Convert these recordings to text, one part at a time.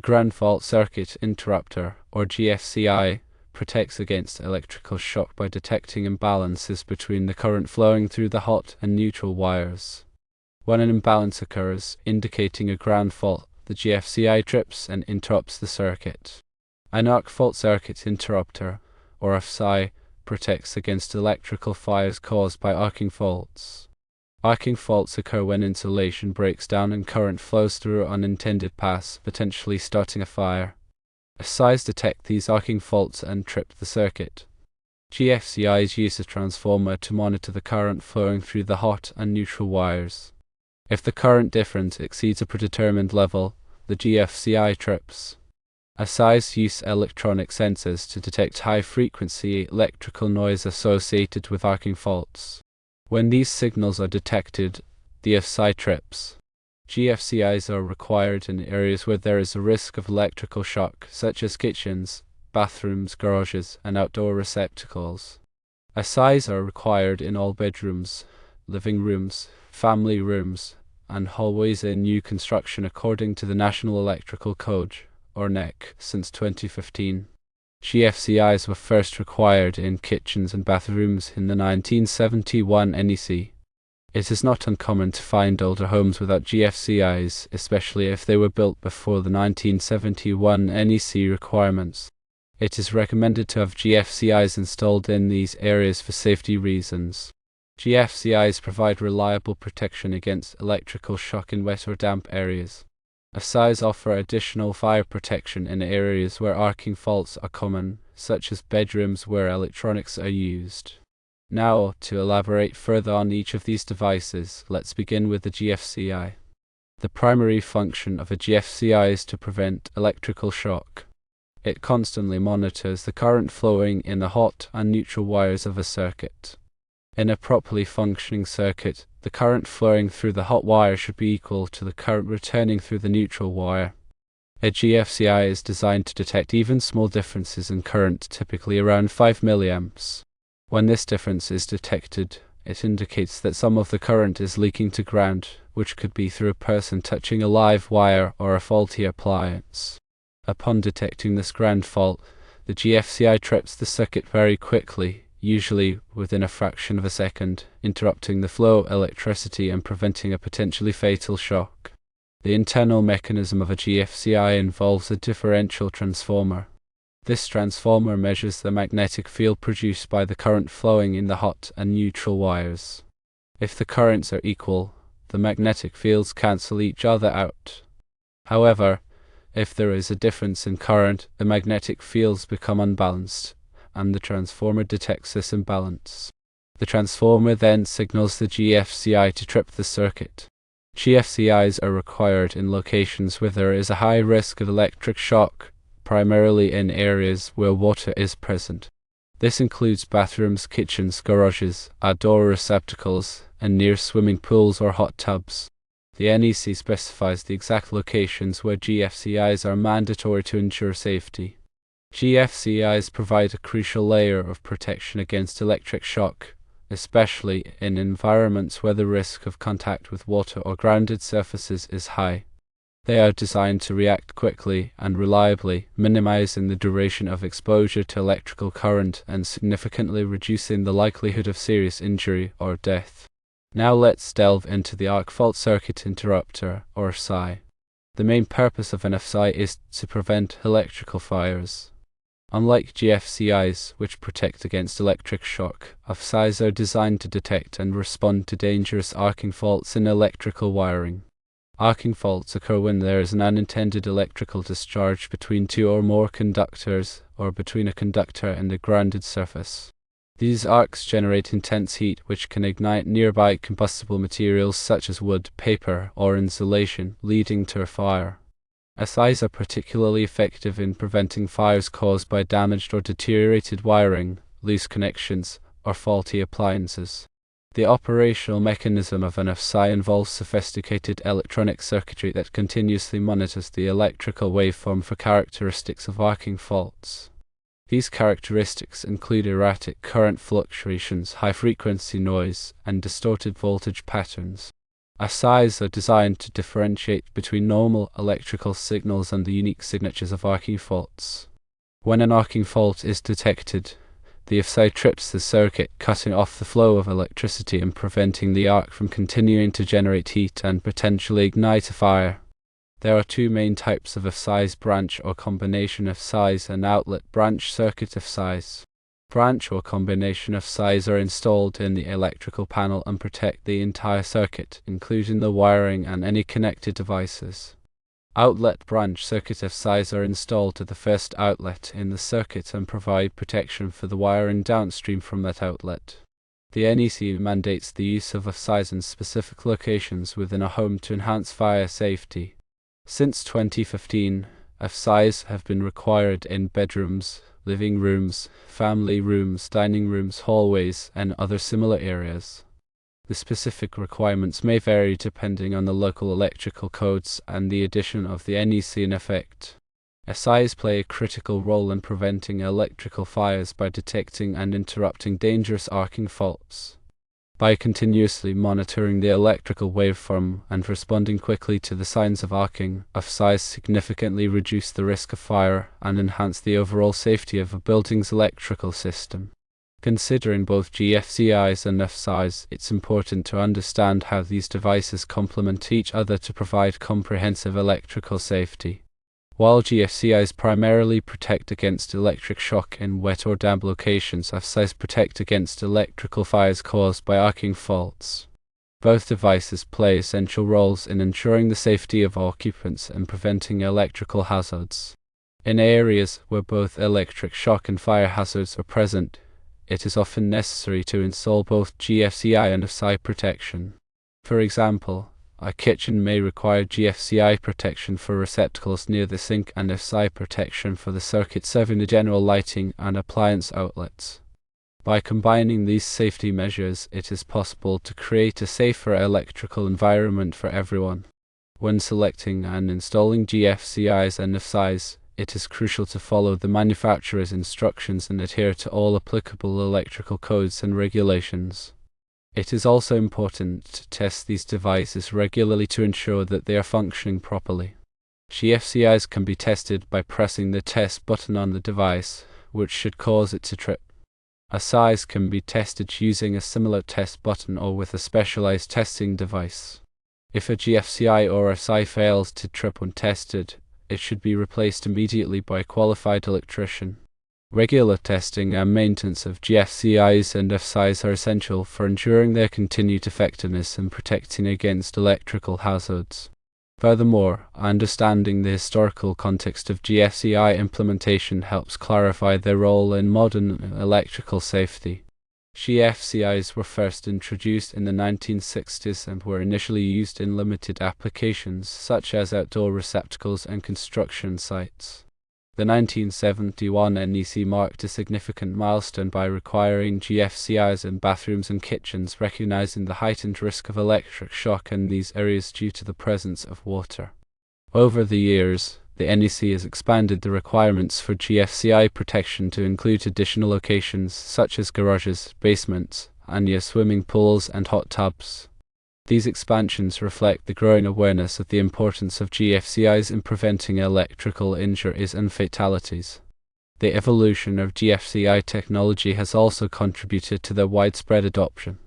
ground fault circuit interrupter, or GFCI, protects against electrical shock by detecting imbalances between the current flowing through the hot and neutral wires. When an imbalance occurs, indicating a ground fault, the GFCI trips and interrupts the circuit. An arc fault circuit interrupter, or AFCI, protects against electrical fires caused by arcing faults. Arcing faults occur when insulation breaks down and current flows through unintended paths, potentially starting a fire. AFCIs detect these arcing faults and trip the circuit. GFCIs use a transformer to monitor the current flowing through the hot and neutral wires. If the current difference exceeds a predetermined level, the GFCI trips. AFCIs use electronic sensors to detect high-frequency electrical noise associated with arcing faults. When these signals are detected, the AFCI trips. GFCIs are required in areas where there is a risk of electrical shock, such as kitchens, bathrooms, garages, and outdoor receptacles. AFCIs are required in all bedrooms, living rooms, family rooms, and hallways in new construction according to the National Electrical Code, or NEC, since 2015. GFCIs were first required in kitchens and bathrooms in the 1971 NEC. It is not uncommon to find older homes without GFCIs, especially if they were built before the 1971 NEC requirements. It is recommended to have GFCIs installed in these areas for safety reasons. GFCIs provide reliable protection against electrical shock in wet or damp areas. AFCIs offer additional fire protection in areas where arcing faults are common, such as bedrooms where electronics are used. Now, to elaborate further on each of these devices, let's begin with the GFCI. The primary function of a GFCI is to prevent electrical shock. It constantly monitors the current flowing in the hot and neutral wires of a circuit. In a properly functioning circuit, the current flowing through the hot wire should be equal to the current returning through the neutral wire. A GFCI is designed to detect even small differences in current, typically around 5 milliamps. When this difference is detected, it indicates that some of the current is leaking to ground, which could be through a person touching a live wire or a faulty appliance. Upon detecting this ground fault, the GFCI trips the circuit very quickly, usually within a fraction of a second, interrupting the flow of electricity and preventing a potentially fatal shock. The internal mechanism of a GFCI involves a differential transformer. This transformer measures the magnetic field produced by the current flowing in the hot and neutral wires. If the currents are equal, the magnetic fields cancel each other out. However, if there is a difference in current, the magnetic fields become unbalanced, and the transformer detects this imbalance. The transformer then signals the GFCI to trip the circuit. GFCIs are required in locations where there is a high risk of electric shock, primarily in areas where water is present. This includes bathrooms, kitchens, garages, outdoor receptacles, and near swimming pools or hot tubs. The NEC specifies the exact locations where GFCIs are mandatory to ensure safety. GFCIs provide a crucial layer of protection against electric shock, especially in environments where the risk of contact with water or grounded surfaces is high. They are designed to react quickly and reliably, minimizing the duration of exposure to electrical current and significantly reducing the likelihood of serious injury or death. Now let's delve into the arc fault circuit interrupter, or AFCI. The main purpose of an AFCI is to prevent electrical fires. Unlike GFCIs, which protect against electric shock, AFCIs are designed to detect and respond to dangerous arcing faults in electrical wiring. Arcing faults occur when there is an unintended electrical discharge between two or more conductors, or between a conductor and a grounded surface. These arcs generate intense heat which can ignite nearby combustible materials such as wood, paper, or insulation, leading to a fire. AFCIs are particularly effective in preventing fires caused by damaged or deteriorated wiring, loose connections, or faulty appliances. The operational mechanism of an AFCI involves sophisticated electronic circuitry that continuously monitors the electrical waveform for characteristics of arcing faults. These characteristics include erratic current fluctuations, high-frequency noise, and distorted voltage patterns. AFCIs are designed to differentiate between normal electrical signals and the unique signatures of arcing faults. When an arcing fault is detected, the AFCI trips the circuit, cutting off the flow of electricity and preventing the arc from continuing to generate heat and potentially ignite a fire. There are two main types of AFCIs: branch or combination AFCIs and outlet branch circuit AFCIs. Branch or combination AFCIs are installed in the electrical panel and protect the entire circuit, including the wiring and any connected devices. Outlet branch circuit AFCIs are installed at the first outlet in the circuit and provide protection for the wiring downstream from that outlet. The NEC mandates the use of AFCIs in specific locations within a home to enhance fire safety. Since 2015, AFCIs have been required in bedrooms, living rooms, family rooms, dining rooms, hallways, and other similar areas. The specific requirements may vary depending on the local electrical codes and the addition of the NEC in effect. AFCIs play a critical role in preventing electrical fires by detecting and interrupting dangerous arcing faults. By continuously monitoring the electrical waveform and responding quickly to the signs of arcing, AFCIs significantly reduce the risk of fire and enhance the overall safety of a building's electrical system. Considering both GFCIs and AFCIs, it's important to understand how these devices complement each other to provide comprehensive electrical safety. While GFCIs primarily protect against electric shock in wet or damp locations, AFCIs protect against electrical fires caused by arcing faults. Both devices play essential roles in ensuring the safety of occupants and preventing electrical hazards. In areas where both electric shock and fire hazards are present, it is often necessary to install both GFCI and AFCI protection. For example, a kitchen may require GFCI protection for receptacles near the sink and AFCI protection for the circuit serving the general lighting and appliance outlets. By combining these safety measures, it is possible to create a safer electrical environment for everyone. When selecting and installing GFCIs and AFCIs, it is crucial to follow the manufacturer's instructions and adhere to all applicable electrical codes and regulations. It is also important to test these devices regularly to ensure that they are functioning properly. GFCIs can be tested by pressing the test button on the device, which should cause it to trip. AFCIs can be tested using a similar test button or with a specialized testing device. If a GFCI or AFCI fails to trip when tested, it should be replaced immediately by a qualified electrician. Regular testing and maintenance of GFCIs and AFCIs are essential for ensuring their continued effectiveness and protecting against electrical hazards. Furthermore, understanding the historical context of GFCI implementation helps clarify their role in modern electrical safety. GFCIs were first introduced in the 1960s and were initially used in limited applications such as outdoor receptacles and construction sites. The 1971 NEC marked a significant milestone by requiring GFCIs in bathrooms and kitchens, recognizing the heightened risk of electric shock in these areas due to the presence of water. Over the years, the NEC has expanded the requirements for GFCI protection to include additional locations such as garages, basements, and near swimming pools and hot tubs. These expansions reflect the growing awareness of the importance of GFCIs in preventing electrical injuries and fatalities. The evolution of GFCI technology has also contributed to their widespread adoption.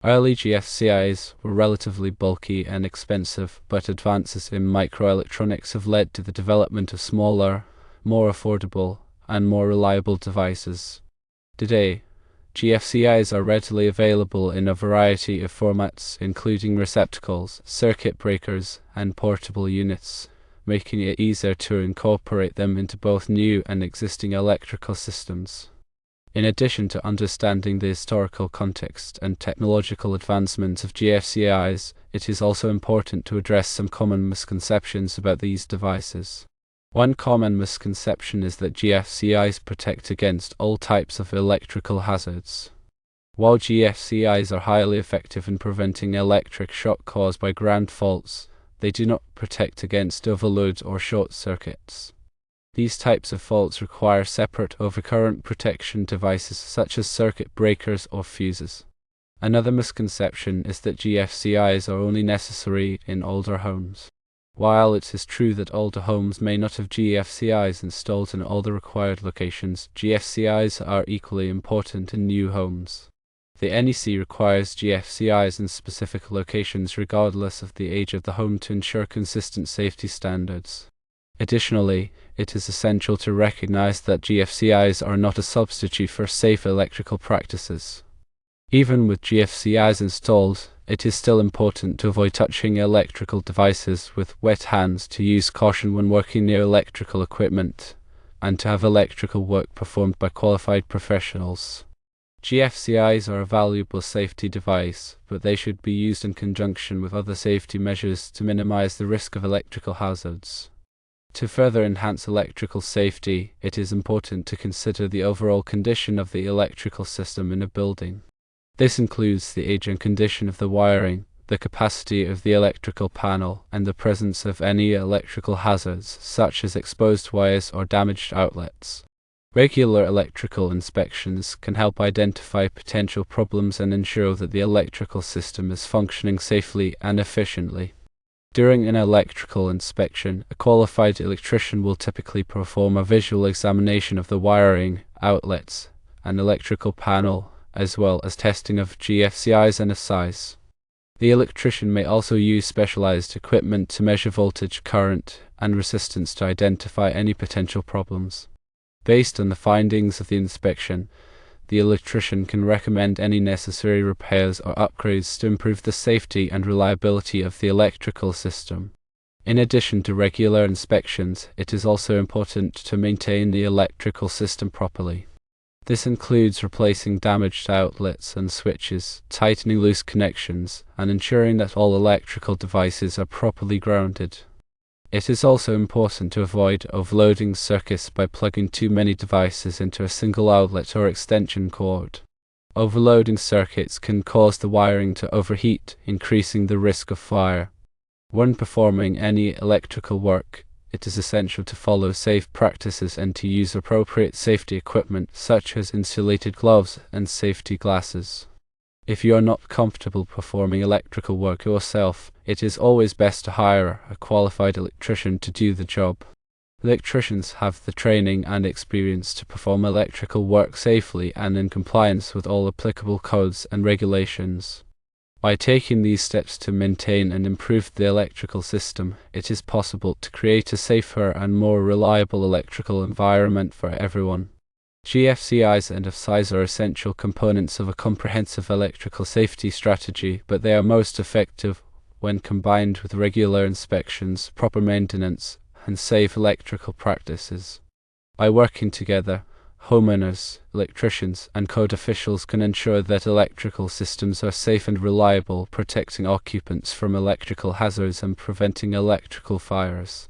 Early GFCIs were relatively bulky and expensive, but advances in microelectronics have led to the development of smaller, more affordable, and more reliable devices. Today, GFCIs are readily available in a variety of formats, including receptacles, circuit breakers, and portable units, making it easier to incorporate them into both new and existing electrical systems. In addition to understanding the historical context and technological advancements of GFCIs, it is also important to address some common misconceptions about these devices. One common misconception is that GFCIs protect against all types of electrical hazards. While GFCIs are highly effective in preventing electric shock caused by ground faults, they do not protect against overload or short circuits. These types of faults require separate overcurrent protection devices such as circuit breakers or fuses. Another misconception is that GFCIs are only necessary in older homes. While it is true that older homes may not have GFCIs installed in all the required locations, GFCIs are equally important in new homes. The NEC requires GFCIs in specific locations regardless of the age of the home to ensure consistent safety standards. Additionally, it is essential to recognize that GFCIs are not a substitute for safe electrical practices. Even with GFCIs installed, it is still important to avoid touching electrical devices with wet hands, to use caution when working near electrical equipment, and to have electrical work performed by qualified professionals. GFCIs are a valuable safety device, but they should be used in conjunction with other safety measures to minimize the risk of electrical hazards. To further enhance electrical safety, it is important to consider the overall condition of the electrical system in a building. This includes the age and condition of the wiring, the capacity of the electrical panel, and the presence of any electrical hazards, such as exposed wires or damaged outlets. Regular electrical inspections can help identify potential problems and ensure that the electrical system is functioning safely and efficiently. During an electrical inspection, a qualified electrician will typically perform a visual examination of the wiring, outlets, and electrical panel, as well as testing of GFCIs and AFCIs. The electrician may also use specialized equipment to measure voltage, current, and resistance to identify any potential problems. Based on the findings of the inspection, the electrician can recommend any necessary repairs or upgrades to improve the safety and reliability of the electrical system. In addition to regular inspections, it is also important to maintain the electrical system properly. This includes replacing damaged outlets and switches, tightening loose connections, and ensuring that all electrical devices are properly grounded. It is also important to avoid overloading circuits by plugging too many devices into a single outlet or extension cord. Overloading circuits can cause the wiring to overheat, increasing the risk of fire. When performing any electrical work, it is essential to follow safe practices and to use appropriate safety equipment such as insulated gloves and safety glasses. If you are not comfortable performing electrical work yourself, it is always best to hire a qualified electrician to do the job. Electricians have the training and experience to perform electrical work safely and in compliance with all applicable codes and regulations. By taking these steps to maintain and improve the electrical system, it is possible to create a safer and more reliable electrical environment for everyone. GFCIs and AFCIs are essential components of a comprehensive electrical safety strategy, but they are most effective when combined with regular inspections, proper maintenance, and safe electrical practices. By working together, homeowners, electricians, and code officials can ensure that electrical systems are safe and reliable, protecting occupants from electrical hazards and preventing electrical fires.